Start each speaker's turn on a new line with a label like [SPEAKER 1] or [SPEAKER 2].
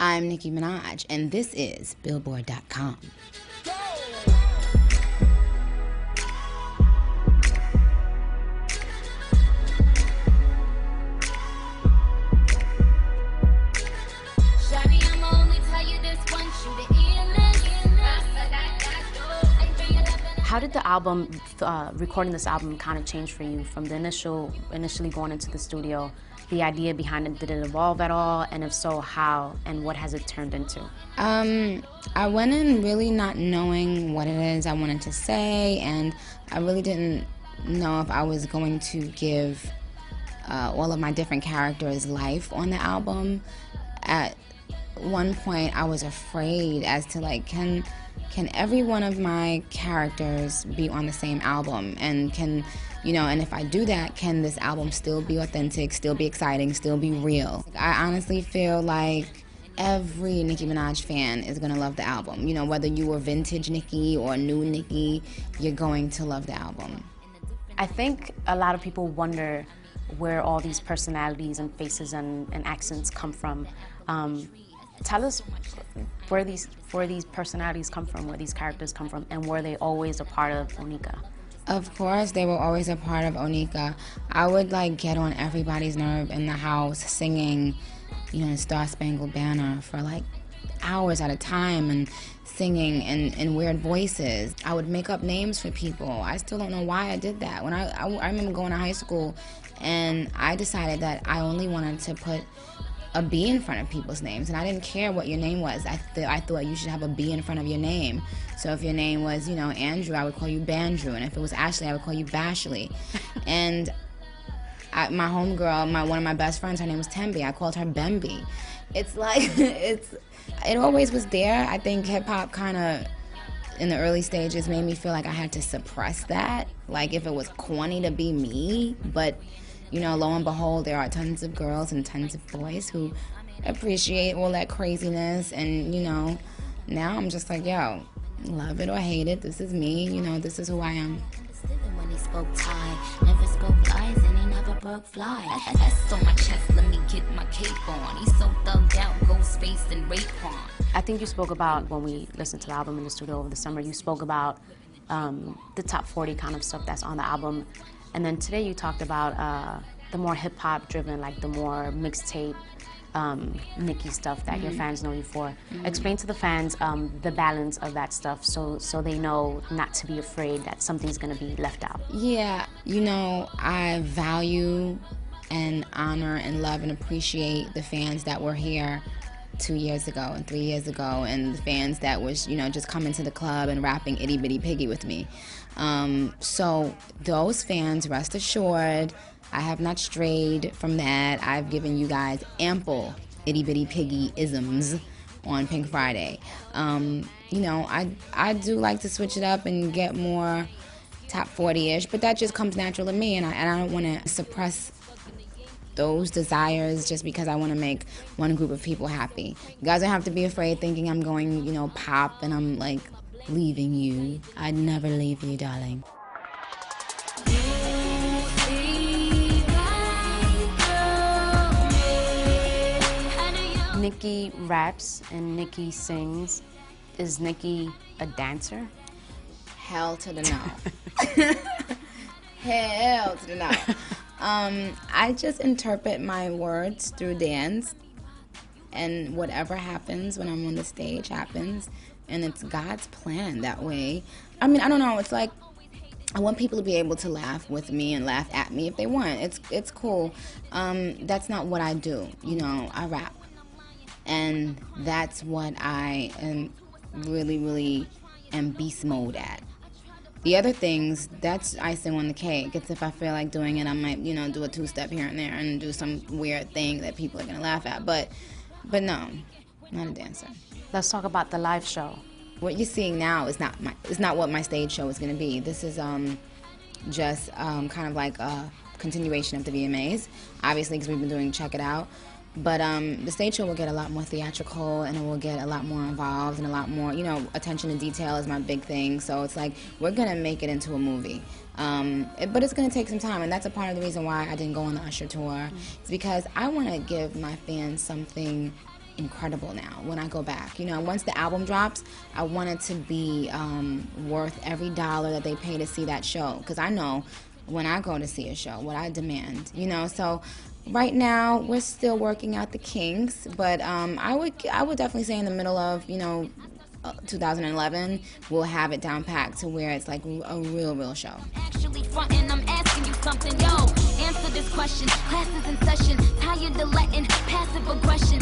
[SPEAKER 1] I'm Nicki Minaj, and this is Billboard.com.
[SPEAKER 2] How did the album, recording this album, kind of change for you from the initially going into the studio? The idea behind it, did it evolve at all? And if so, how? And what has it turned into?
[SPEAKER 1] I went in really not knowing what it is I wanted to say, and I really didn't know if I was going to give all of my different characters life on the album. At one point, I was afraid as to, like, can every one of my characters be on the same album? And can, you know, and if I do that, can this album still be authentic, still be exciting, still be real? I honestly feel like every Nicki Minaj fan is gonna love the album. You know, whether you were vintage Nicki or new Nicki, you're going to love the album.
[SPEAKER 2] I think a lot of people wonder where all these personalities and faces and accents come from. Tell us where these personalities come from, where these characters come from, and were they always a part of Onika?
[SPEAKER 1] Of course, they were always a part of Onika. I would, like, get on everybody's nerve in the house singing, you know, Star Spangled Banner for, like, hours at a time and singing in weird voices. I would make up names for people. I still don't know why I did that. When I remember going to high school and I decided that I only wanted to put a B in front of people's names, and I didn't care what your name was. I thought you should have a B in front of your name. So if your name was, you know, Andrew, I would call you Bandrew, and if it was Ashley, I would call you Bashley. And my homegirl, one of my best friends, her name was Tembi. I called her Bemby. It's like, it always was there. I think hip-hop kind of, in the early stages, made me feel like I had to suppress that. Like, if it was corny to be me, but you know, lo and behold, there are tons of girls and tons of boys who appreciate all that craziness. And, you know, now I'm just like, yo, love it or hate it, this is me, you know, this is who I am.
[SPEAKER 3] When he spoke Thai, never spoke lies, and he never broke fly. That's on my chest, let me get my cape on. He's so thugged out, ghost face and Raekwon.
[SPEAKER 2] I think you spoke about, when we listened to the album in the studio over the summer, you spoke about the top 40 kind of stuff that's on the album. And then today you talked about the more hip-hop driven, like the more mixtape, Nicki stuff that your fans know you for. Explain to the fans the balance of that stuff so they know not to be afraid that something's gonna be left out.
[SPEAKER 1] Yeah, you know, I value and honor and love and appreciate the fans that were here 2 years ago and 3 years ago, and the fans that was, you know, just coming to the club and rapping Itty Bitty Piggy with me. So those fans, rest assured, I have not strayed from that. I've given you guys ample Itty Bitty Piggy isms on Pink Friday. You know, I do like to switch it up and get more top 40-ish, but that just comes natural to me, and I don't want to suppress those desires just because I want to make one group of people happy. You guys don't have to be afraid thinking I'm going, you know, pop and I'm like leaving you. I'd never leave you, darling.
[SPEAKER 2] Nicki raps and Nicki sings. Is Nicki a dancer?
[SPEAKER 1] Hell to the no. Hell to the no. I just interpret my words through dance, and whatever happens when I'm on the stage happens, and it's God's plan that way. I mean, I don't know, it's like I want people to be able to laugh with me and laugh at me if they want. It's cool. That's not what I do, you know, I rap. And that's what I am really am beast mode at. The other things, that's icing on the cake. It's if I feel like doing it, I might, you know, do a two-step here and there and do some weird thing that people are gonna laugh at. But no, not a dancer.
[SPEAKER 2] Let's talk about the live show.
[SPEAKER 1] What you're seeing now is not what my stage show is gonna be. This is just kind of like a continuation of the VMAs, obviously, because we've been doing Check It Out. But the stage show will get a lot more theatrical, and it will get a lot more involved, and a lot more, you know, attention to detail is my big thing. So it's like, we're gonna make it into a movie. But it's gonna take some time, and that's a part of the reason why I didn't go on the Usher tour. It's because I wanna give my fans something incredible now when I go back. You know, once the album drops, I want it to be worth every dollar that they pay to see that show, because I know when I go to see a show what I demand, you know. So right now we're still working out the kinks, but I would definitely say in the middle of, you know, 2011 we'll have it down packed to where it's like a real show.
[SPEAKER 3] Actually frontin', I'm asking you something, yo. Answer this question. Class is in session. Tired of letting passive aggression